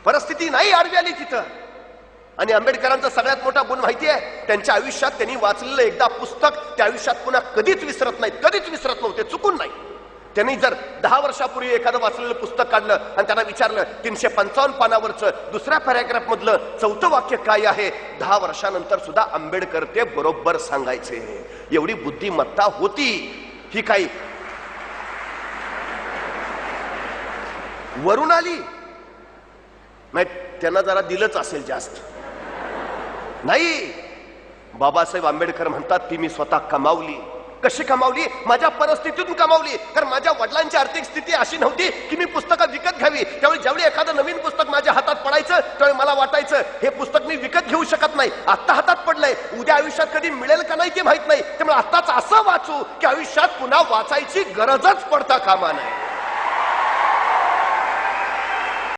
परिस्थिती नाही आडवी आली तिथं. आणि आंबेडकरांचा सगळ्यात मोठा गुण माहिती आहे, त्यांच्या आयुष्यात त्यांनी वाचलेलं एकदा पुस्तक त्या आयुष्यात पुन्हा कधीच विसरत नाहीत, कधीच विसरत नव्हते, चुकून नाही. त्यांनी जर 10 वर्षापूर्वी एखादं वाचलेलं पुस्तक काढलं आणि त्यांना विचारलं 355 पानावरचं दुसऱ्या पॅराग्राफ मधलं 4थं वाक्य काय आहे, 10 वर्षानंतर सुद्धा आंबेडकर ते बरोबर सांगायचे. एवढी बुद्धिमत्ता होती. ही काही वरून आली नाही, त्यांना जरा दिलंच असेल जास्त नाही. बाबासाहेब आंबेडकर म्हणतात ती मी स्वतः कमावली. कशी कमावली? माझ्या परिस्थितीतून कमावली. कारण माझ्या वडिलांची आर्थिक स्थिती अशी नव्हती की मी पुस्तकं विकत घ्यावी. त्यावेळी ज्यावेळी एखादं नवीन पुस्तक माझ्या हातात पडायचं त्यावेळी मला वाटायचं हे पुस्तक मी विकत घेऊ शकत नाही, आता हातात पडलंय, उद्या आयुष्यात कधी मिळेल का नाही ते माहित नाही, त्यामुळे आताच असं वाचू की आयुष्यात पुन्हा वाचायची गरजच पडता कामा नये.